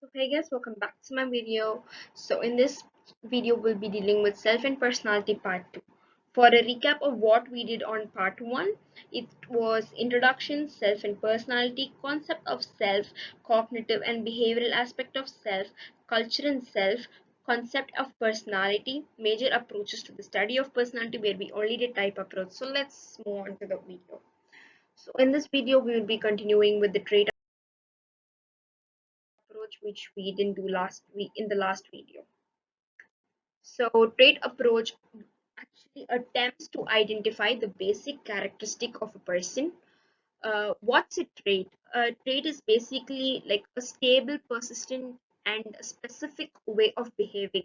So hey guys, welcome back to my video. So in this video we'll be dealing with self and personality part 2. For a recap of what we did on part 1, it was introduction, self and personality, concept of self, cognitive and behavioral aspect of self, culture and self, concept of personality, major approaches to the study of personality where we only did type approach. So let's move on to the video. So in this video we will be continuing with the trait approach which we didn't do last week in the last video. So trait approach actually attempts to identify the basic characteristic of a person. What's a trait? A trait is basically like a stable, persistent, and a specific way of behaving.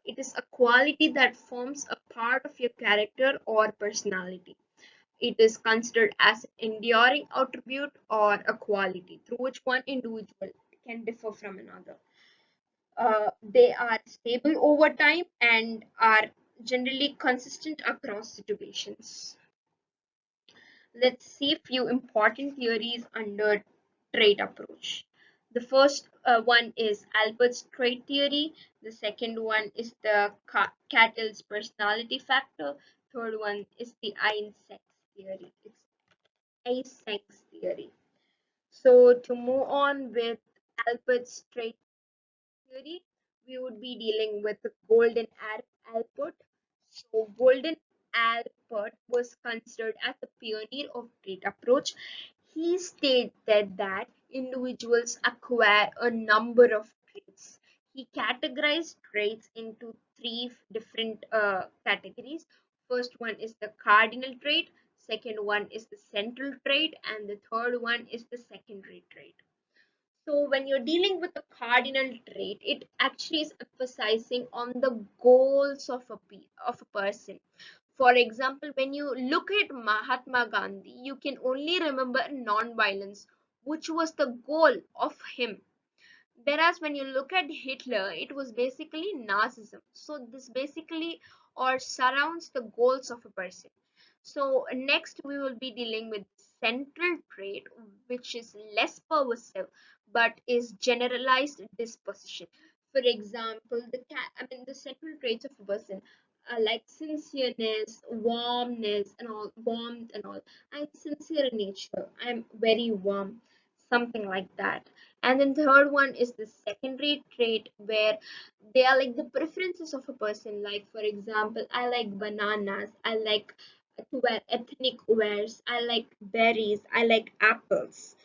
It is a quality that forms a part of your character or personality. It is considered as an enduring attribute or a quality through which one individual can differ from another. They are stable over time and are generally consistent across situations. Let's see a few important theories under trait approach. The first one is Albert's trait theory. The second one is the Cattell's personality factor. Third one is the Eysenck theory. It's Eysenck's theory. So to move on with Albert's trait theory, we would be dealing with the golden Albert. So, golden Albert was considered as the pioneer of trait approach. He stated that individuals acquire a number of traits. He categorized traits into three different categories. First one is the cardinal trait, second one is the central trait, and the third one is the secondary trait. So when you're dealing with a cardinal trait, it actually is emphasizing on the goals of a person. For example, when you look at Mahatma Gandhi, you can only remember non-violence, which was the goal of him. Whereas when you look at Hitler, it was basically Nazism. So this basically or surrounds the goals of a person. So next we will be dealing with central trait, which is less pervasive but is generalized disposition. For example, the central traits of a person are like sincereness, warmth and all. I'm sincere in nature. I'm very warm, something like that. And then third one is the secondary trait where they are like the preferences of a person. Like for example, I like bananas, I like to wear ethnic wears, I like berries, I like apples.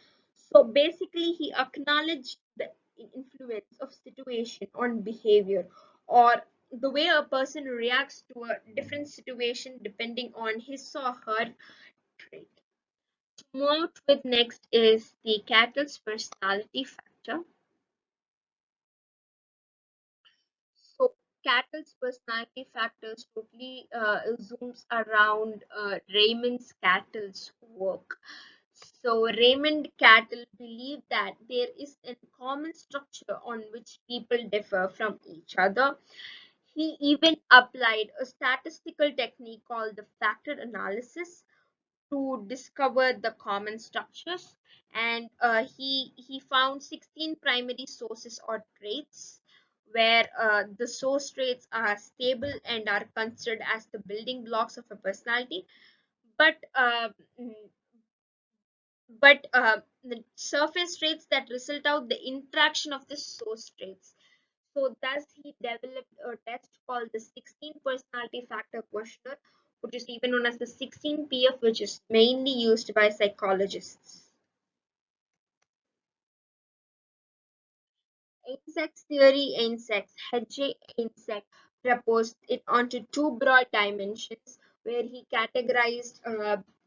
So basically he acknowledged the influence of situation on behavior, or the way a person reacts to a different situation depending on his or her trait. To move with next is the cattle's personality factor. So Cattle's personality factors totally zooms around Raymond Cattle's work. So Raymond Cattle believed that there is a common structure on which people differ from each other. He even applied a statistical technique called the factor analysis to discover the common structures, and he found 16 primary sources or traits where the source traits are stable and are considered as the building blocks of a personality, but the surface traits that result out the interaction of the source traits. So thus he developed a test called the 16 personality factor questionnaire, which is even known as the 16PF, which is mainly used by psychologists. Insects theory, insects, H.J. Insect proposed it onto two broad dimensions where he categorized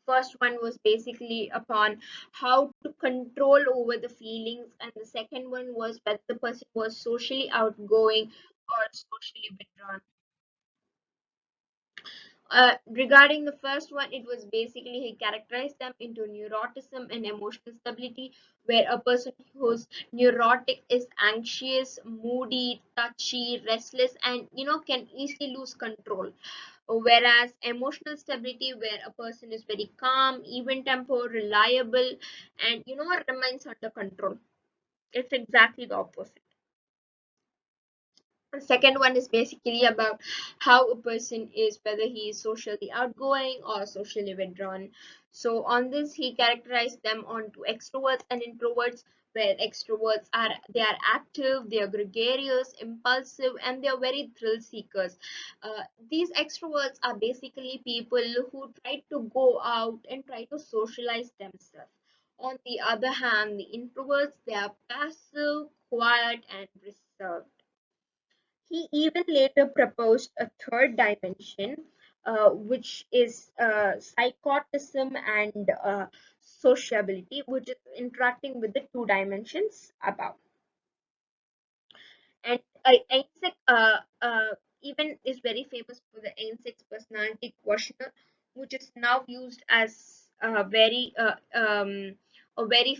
first one was basically upon how to control over the feelings, and the second one was whether the person was socially outgoing or socially withdrawn. Regarding the first one, it was basically he characterized them into neuroticism and emotional stability, where a person who's neurotic is anxious, moody, touchy, restless, and can easily lose control. Whereas emotional stability, where a person is very calm, even tempered, reliable, and remains under control. It's exactly the opposite. The second one is basically about how a person is, whether he is socially outgoing or socially withdrawn. So on this, he characterized them onto extroverts and introverts, where extroverts are, they are active, they are gregarious, impulsive, and they are very thrill seekers. These extroverts are basically people who try to go out and try to socialize themselves. On the other hand, the introverts, they are passive, quiet, and reserved. He even later proposed a third dimension, which is psychotism and sociability, which is interacting with the two dimensions above. And Einstein even is very famous for the Einstein's personality questionnaire, which is now used as a very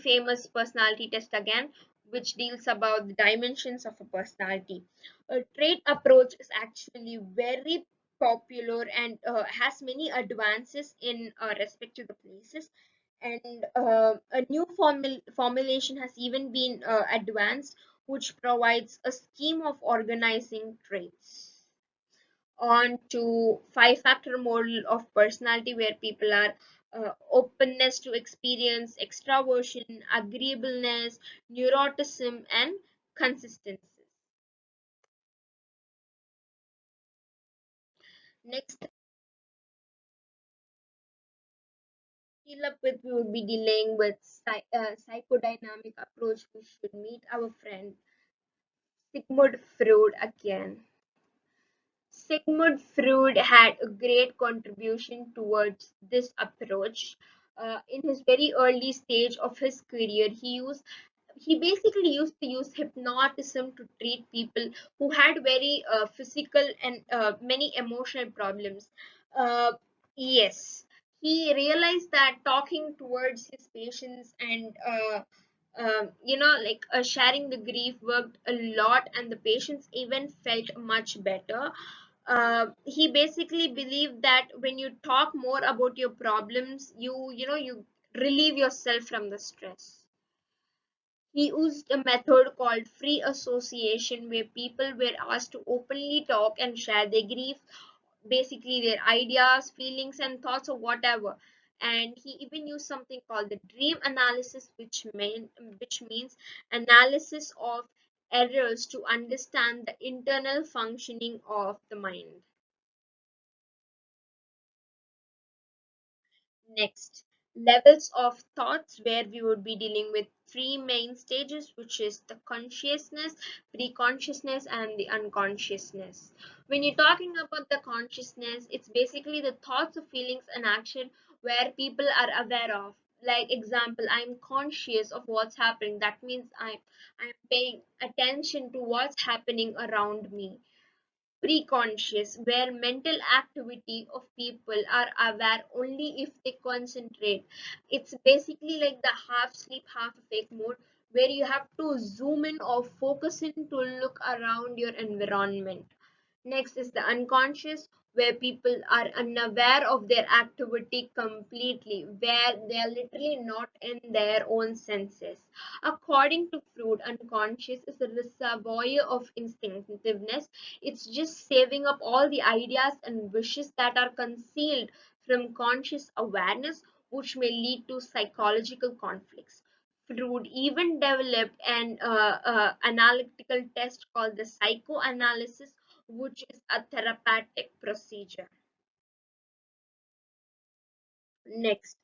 famous personality test again, which deals about the dimensions of a personality. A trait approach is actually very popular and has many advances in respect to the places. And a new formulation has even been advanced, which provides a scheme of organizing traits. On to five factor model of personality, where people are openness to experience, extraversion, agreeableness, neuroticism, and consistency. Next, deal up with, we would be dealing with psychodynamic approach. We should meet our friend Sigmund Freud again. Sigmund Freud had a great contribution towards this approach. In his very early stage of his career, he basically used to use hypnotism to treat people who had very physical and many emotional problems. Uh, yes, he realized that talking towards his patients and like sharing the grief worked a lot, and the patients even felt much better. He basically believed that when you talk more about your problems, you relieve yourself from the stress. He used a method called free association, where people were asked to openly talk and share their grief, basically their ideas, feelings, and thoughts, or whatever. And he even used something called the dream analysis, which means analysis of errors to understand the internal functioning of the mind. Next, levels of thoughts, where we would be dealing with three main stages, which is the consciousness, pre-consciousness, and the unconsciousness. When you're talking about the consciousness, it's basically the thoughts, of feelings, and action where people are aware of. Like example, I'm conscious of what's happening. That means I'm paying attention to what's happening around me. Preconscious, where mental activity of people are aware only if they concentrate. It's basically like the half sleep, half awake mode, where you have to zoom in or focus in to look around your environment. Next is the unconscious, where people are unaware of their activity completely, where they are literally not in their own senses. According to Freud, unconscious is a reservoir of instinctiveness. It's just saving up all the ideas and wishes that are concealed from conscious awareness, which may lead to psychological conflicts. Freud even developed an analytical test called the psychoanalysis, which is a therapeutic procedure. Next,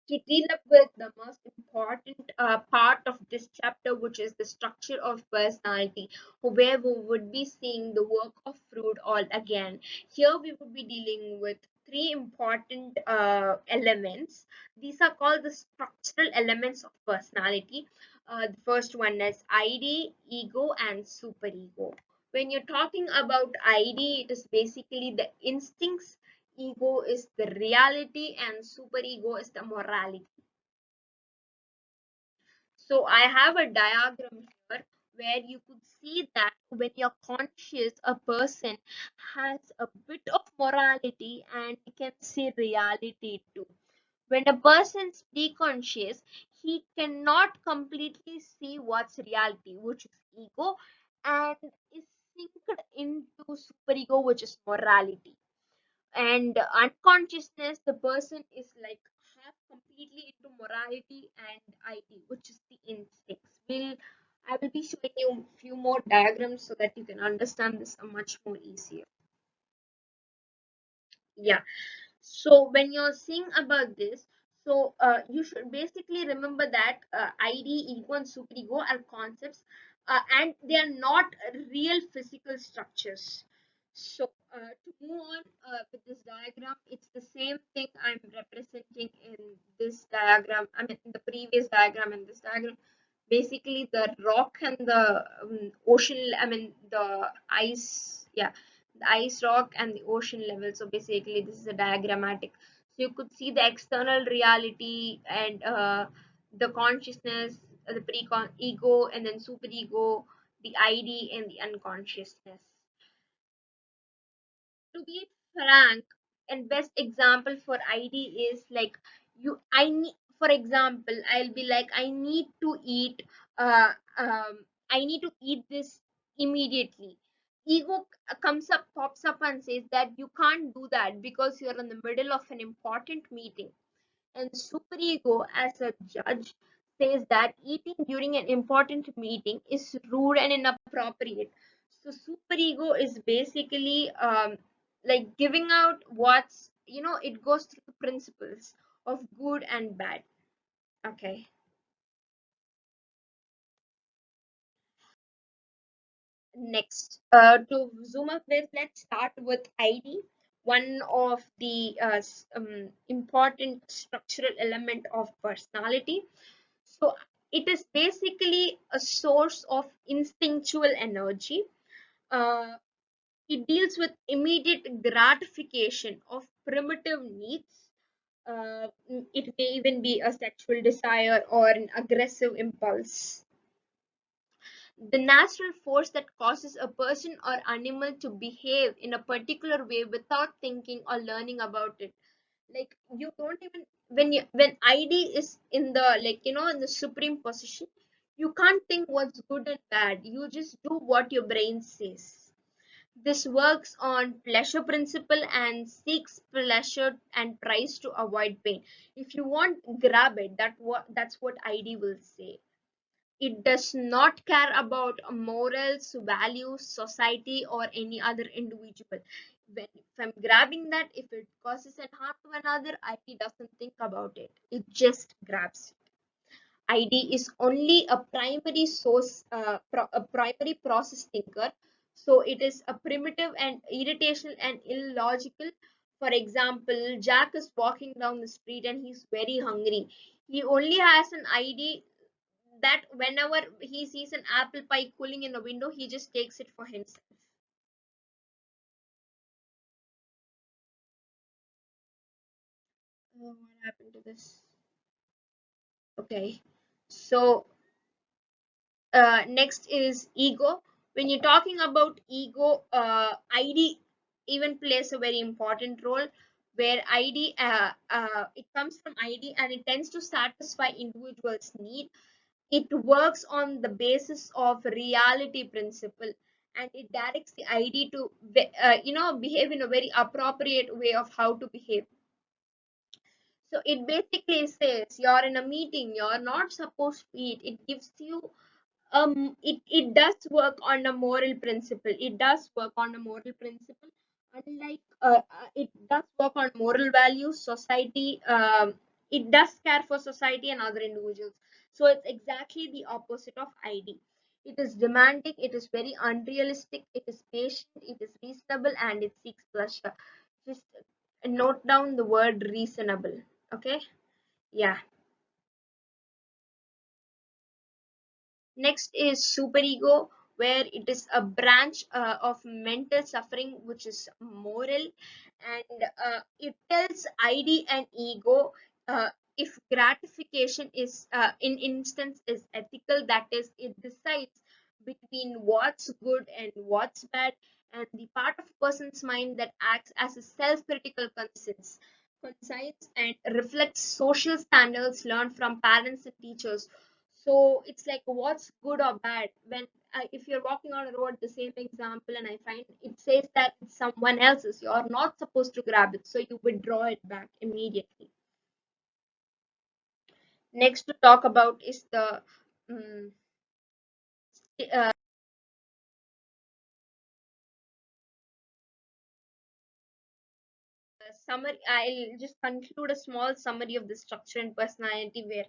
to deal up with the most important part of this chapter, which is the structure of personality, where we would be seeing the work of Freud all again. Here we would be dealing with three important elements. These are called the structural elements of personality. The first one is ID, ego, and superego. When you're talking about ID, it is basically the instincts, ego is the reality, and superego is the morality. So I have a diagram here where you could see that when you're conscious, a person has a bit of morality and you can see reality too. When a person's preconscious, he cannot completely see what's reality, which is ego, and is synced into superego, which is morality. And unconsciousness, the person is like half completely into morality and id, which is the instincts. I will be showing you a few more diagrams so that you can understand this much more easier. Yeah. So when you're seeing about this, so you should basically remember that id, ego, and superego are concepts, and they are not real physical structures. So to move on with this diagram, it's the same thing I'm representing in this diagram. I mean, in the previous diagram and this diagram. Basically, the rock and the ocean. I mean, the ice. Yeah, the ice rock and the ocean level. So basically, this is a diagrammatic. So you could see the external reality and the consciousness, the pre-con ego, and then superego, the id, and the unconsciousness. To be frank, and best example for id is like I need, for example, I'll be like, uh, um, I need to eat this immediately. Ego comes up, pops up, and says that you can't do that because you're in the middle of an important meeting. And superego, as a judge, says that eating during an important meeting is rude and inappropriate. So superego is basically like giving out what's, it goes through the principles of good and bad. Okay. Next, to zoom up this, let's start with ID, one of the important structural element of personality. So it is basically a source of instinctual energy. Uh, it deals with immediate gratification of primitive needs. It may even be a sexual desire or an aggressive impulse. The natural force that causes a person or animal to behave in a particular way without thinking or learning about it. Like you don't even, when id is in the, like, in the supreme position, you can't think what's good and bad, you just do what your brain says. This works on pleasure principle and seeks pleasure and tries to avoid pain. If you want, grab it, that's what id will say. It does not care about morals, values, society, or any other individual. If I'm grabbing that, if it causes an harm to another, ID doesn't think about it. It just grabs it. ID is only a primary source, a primary process thinker. So it is a primitive and irritational and illogical. For example, Jack is walking down the street and he's very hungry. He only has an ID that whenever he sees an apple pie cooling in a window, he just takes it for himself. Oh, what happened to this? Okay, so next is ego. When you're talking about ego, ID even plays a very important role. Where ID, it comes from ID and it tends to satisfy individuals' need. It works on the basis of reality principle, and it directs the id to behave in a very appropriate way of how to behave. So it basically says you're in a meeting, you're not supposed to eat. It gives you, it does work on a moral principle. It does work on a moral principle. Unlike it does work on moral values, society, it does care for society and other individuals. So it's exactly the opposite of id. It is demanding, it is very unrealistic, it is patient, it is reasonable, and it seeks pleasure. Just note down the word reasonable. Okay. Yeah. Next is superego, where it is a branch of mental suffering which is moral, and it tells ID and ego, if gratification is, in instance, is ethical, that is, it decides between what's good and what's bad, and the part of a person's mind that acts as a self-critical conscience. concise and reflects social standards learned from parents and teachers. So it's like what's good or bad when if you're walking on a road, the same example, and I find it says that it's someone else's, you're not supposed to grab it, so you withdraw it back immediately. Next to talk about is the um, summary. I'll just conclude a small summary of the structure and personality where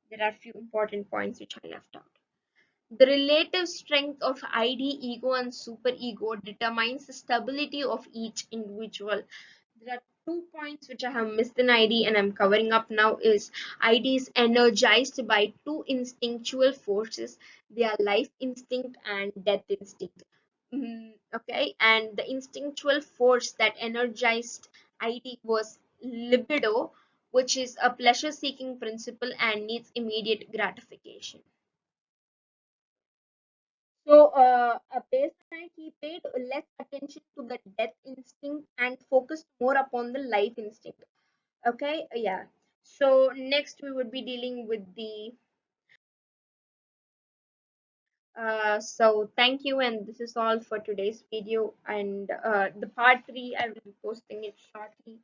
there are few important points which I left out. The relative strength of ID, ego, and superego determines the stability of each individual. There are 2 points which I have missed in ID and I'm covering up now is ID is energized by two instinctual forces. They are life instinct and death instinct. Okay, and the instinctual force that energized ID was libido, which is a pleasure seeking principle and needs immediate gratification. So, baseline, he paid less attention to the death instinct and focused more upon the life instinct. Okay, yeah. So, next we would be dealing with the. So, thank you, and this is all for today's video. And the part three, I will be posting it shortly,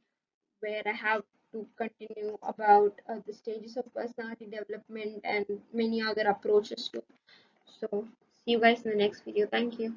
where I have to continue about the stages of personality development and many other approaches to. So, see you guys in the next video. Thank you.